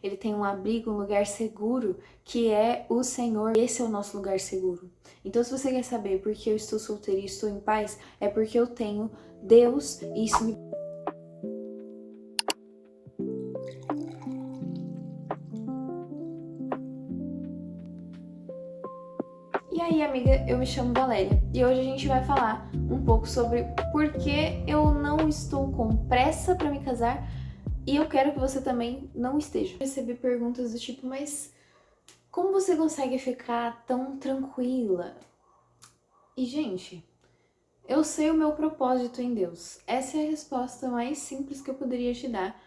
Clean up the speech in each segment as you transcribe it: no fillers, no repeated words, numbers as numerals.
ele tem um abrigo, um lugar seguro, que é o Senhor. Esse é o nosso lugar seguro. Então, se você quer saber por que eu estou solteira e estou em paz, é porque eu tenho Deus e isso me... E aí, amiga, eu me chamo Valéria e hoje a gente vai falar um pouco sobre por que eu não estou com pressa para me casar e eu quero que você também não esteja. Eu recebi perguntas do tipo, mas como você consegue ficar tão tranquila? E, gente, eu sei o meu propósito em Deus. Essa é a resposta mais simples que eu poderia te dar.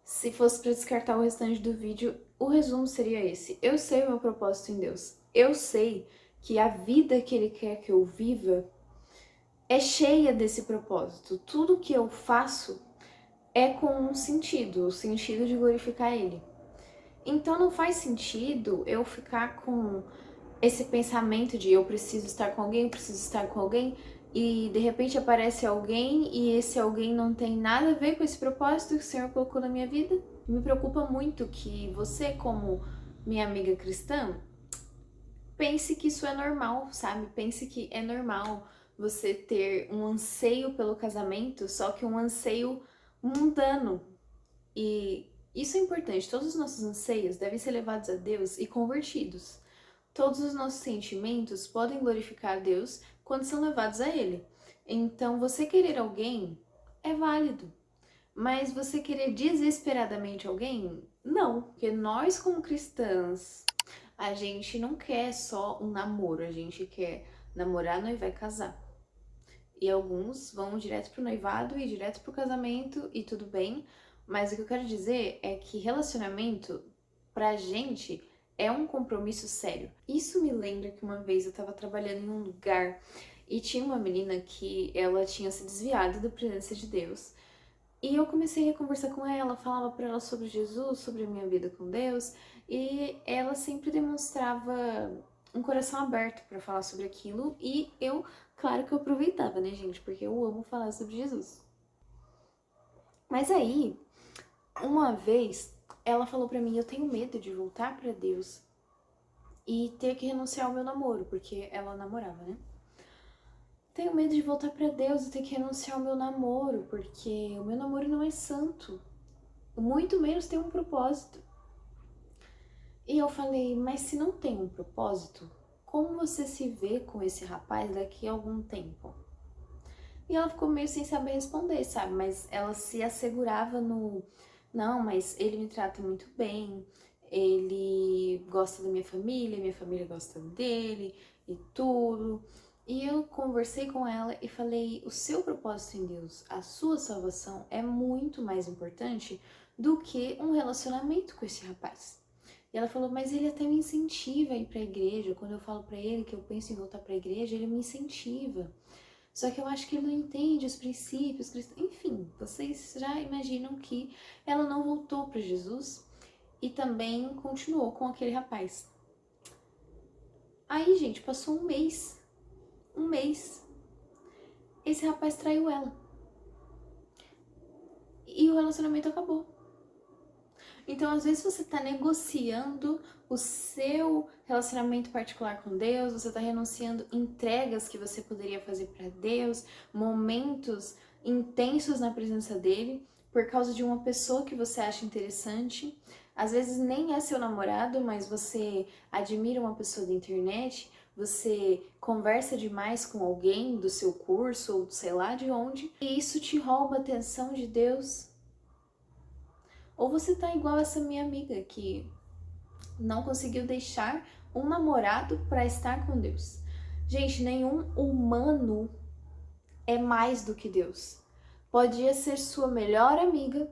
Se fosse para descartar o restante do vídeo, o resumo seria esse. Eu sei o meu propósito em Deus. Eu sei que a vida que Ele quer que eu viva é cheia desse propósito. Tudo que eu faço é com um sentido, o sentido de glorificar Ele. Então não faz sentido eu ficar com esse pensamento de eu preciso estar com alguém, eu preciso estar com alguém, e de repente aparece alguém e esse alguém não tem nada a ver com esse propósito que o Senhor colocou na minha vida. Me preocupa muito que você, como minha amiga cristã, pense que isso é normal, sabe? Pense que é normal você ter um anseio pelo casamento, só que um anseio mundano. E isso é importante, todos os nossos anseios devem ser levados a Deus e convertidos. Todos os nossos sentimentos podem glorificar a Deus quando são levados a Ele. Então, você querer alguém é válido, mas você querer desesperadamente alguém, não, porque nós, como cristãs, a gente não quer só um namoro, a gente quer namorar, noivar e casar. E alguns vão direto pro noivado e direto pro casamento e tudo bem, mas o que eu quero dizer é que relacionamento, pra gente, é um compromisso sério. Isso me lembra que uma vez eu tava trabalhando em um lugar e tinha uma menina que ela tinha se desviado da presença de Deus. E eu comecei a conversar com ela, falava para ela sobre Jesus, sobre a minha vida com Deus, e ela sempre demonstrava um coração aberto para falar sobre aquilo, e eu, claro que eu aproveitava, né, gente, porque eu amo falar sobre Jesus. Mas aí, uma vez, ela falou para mim, eu tenho medo de voltar para Deus e ter que renunciar ao meu namoro, porque ela namorava, né? Tenho medo de voltar para Deus e ter que renunciar ao meu namoro, porque o meu namoro não é santo. Muito menos tem um propósito. E eu falei, mas se não tem um propósito, como você se vê com esse rapaz daqui a algum tempo? E ela ficou meio sem saber responder, sabe? Mas ela se assegurava no, não, mas ele me trata muito bem, ele gosta da minha família gosta dele e tudo. E eu conversei com ela e falei, o seu propósito em Deus, a sua salvação é muito mais importante do que um relacionamento com esse rapaz. E ela falou, mas ele até me incentiva a ir pra igreja. Quando eu falo pra ele que eu penso em voltar pra igreja, ele me incentiva. Só que eu acho que ele não entende os princípios cristãos. Enfim, vocês já imaginam que ela não voltou para Jesus e também continuou com aquele rapaz. Aí, gente, passou um mês. Um mês. Esse rapaz traiu ela. E o relacionamento acabou. Então, às vezes você tá negociando o seu relacionamento particular com Deus, você tá renunciando entregas que você poderia fazer para Deus, momentos intensos na presença dele, por causa de uma pessoa que você acha interessante. Às vezes nem é seu namorado, mas você admira uma pessoa da internet, você conversa demais com alguém do seu curso ou sei lá de onde, e isso te rouba a atenção de Deus. Ou você tá igual essa minha amiga que não conseguiu deixar um namorado para estar com Deus. Gente, nenhum humano é mais do que Deus. Podia ser sua melhor amiga,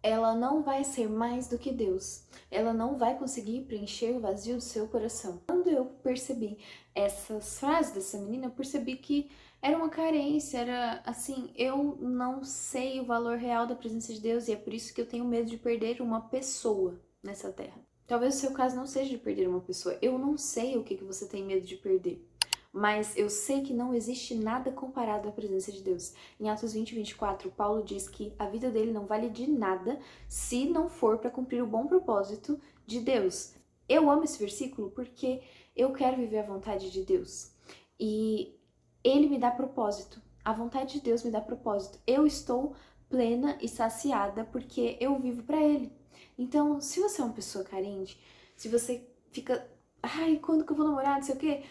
ela não vai ser mais do que Deus. Ela não vai conseguir preencher o vazio do seu coração. Quando eu percebi essas frases dessa menina, eu percebi que era uma carência, era assim, eu não sei o valor real da presença de Deus e é por isso que eu tenho medo de perder uma pessoa nessa terra. Talvez o seu caso não seja de perder uma pessoa. Eu não sei o que você tem medo de perder. mas eu sei que não existe nada comparado à presença de Deus. Em Atos 20:24, Paulo diz que a vida dele não vale de nada se não for para cumprir o bom propósito de Deus. Eu amo esse versículo porque eu quero viver a vontade de Deus. E ele me dá propósito. A vontade de Deus me dá propósito. Eu estou plena e saciada porque eu vivo para Ele. Então, se você é uma pessoa carente, se você fica, ai, quando que eu vou namorar, não sei o quê,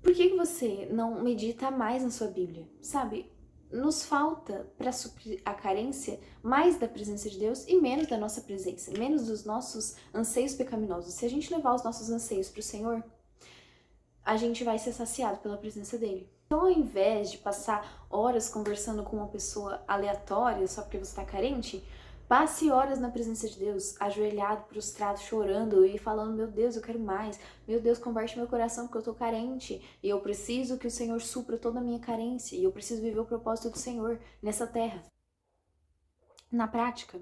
por que você não medita mais na sua Bíblia? Sabe? Nos falta, para suprir a carência, mais da presença de Deus e menos da nossa presença, menos dos nossos anseios pecaminosos. Se a gente levar os nossos anseios para o Senhor, a gente vai ser saciado pela presença dele. Então, ao invés de passar horas conversando com uma pessoa aleatória só porque você está carente, passe horas na presença de Deus, ajoelhado, prostrado, chorando e falando: meu Deus, eu quero mais. Meu Deus, converte meu coração porque eu estou carente e eu preciso que o Senhor supra toda a minha carência e eu preciso viver o propósito do Senhor nessa terra. Na prática,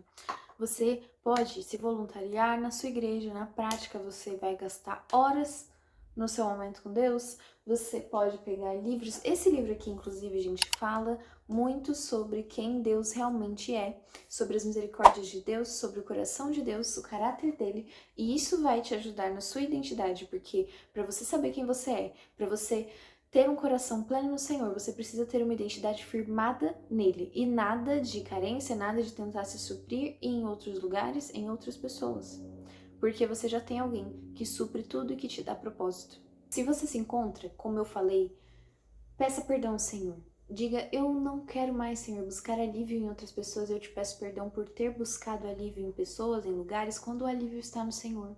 você pode se voluntariar na sua igreja. Na prática, você vai gastar horas no seu momento com Deus. Você pode pegar livros. Esse livro aqui, inclusive, gente, fala muito sobre quem Deus realmente é, sobre as misericórdias de Deus, sobre o coração de Deus, o caráter dele, e isso vai te ajudar na sua identidade, porque para você saber quem você é, para você ter um coração pleno no Senhor, você precisa ter uma identidade firmada nele, e nada de carência, nada de tentar se suprir em outros lugares, em outras pessoas, porque você já tem alguém que supre tudo e que te dá propósito. Se você se encontra, como eu falei, peça perdão ao Senhor. Diga: eu não quero mais, Senhor, buscar alívio em outras pessoas. Eu te peço perdão por ter buscado alívio em pessoas, em lugares, quando o alívio está no Senhor.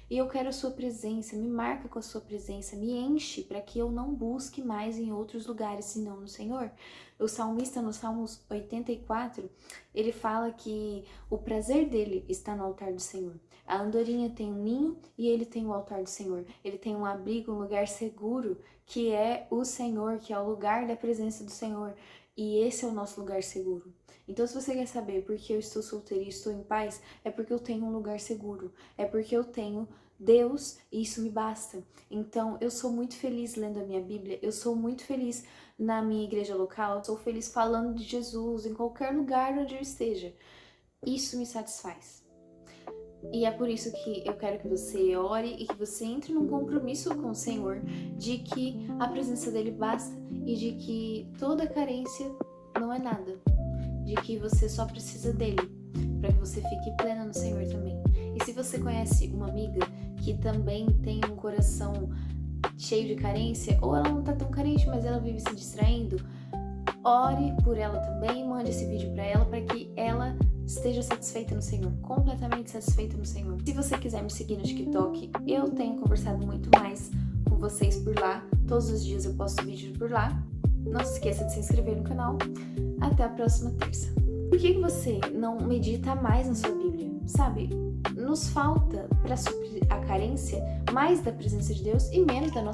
E eu quero a sua presença, me marca com a sua presença, me enche para que eu não busque mais em outros lugares senão no Senhor. O salmista, no Salmos 84, ele fala que o prazer dele está no altar do Senhor. A andorinha tem um ninho e ele tem o altar do Senhor. Ele tem um abrigo, um lugar seguro, que é o Senhor, que é o lugar da presença do Senhor. E esse é o nosso lugar seguro. Então, se você quer saber por que eu estou solteira e estou em paz, é porque eu tenho um lugar seguro. É porque eu tenho Deus e isso me basta. Então, eu sou muito feliz lendo a minha Bíblia. Eu sou muito feliz na minha igreja local. Eu sou feliz falando de Jesus em qualquer lugar onde eu esteja. Isso me satisfaz. E é por isso que eu quero que você ore e que você entre num compromisso com o Senhor de que a presença dele basta e de que toda carência não é nada, de que você só precisa dele para que você fique plena no Senhor também. E se você conhece uma amiga que também tem um coração cheio de carência, ou ela não tá tão carente, mas ela vive se distraindo, ore por ela também, mande esse vídeo para ela, para que ela esteja satisfeita no Senhor, completamente satisfeita no Senhor. Se você quiser me seguir no TikTok, eu tenho conversado muito mais com vocês por lá. Todos os dias eu posto vídeo por lá. Não se esqueça de se inscrever no canal. Até a próxima terça. Por que você não medita mais na sua Bíblia? Sabe, nos falta, para suprir a carência, mais da presença de Deus e menos da nossa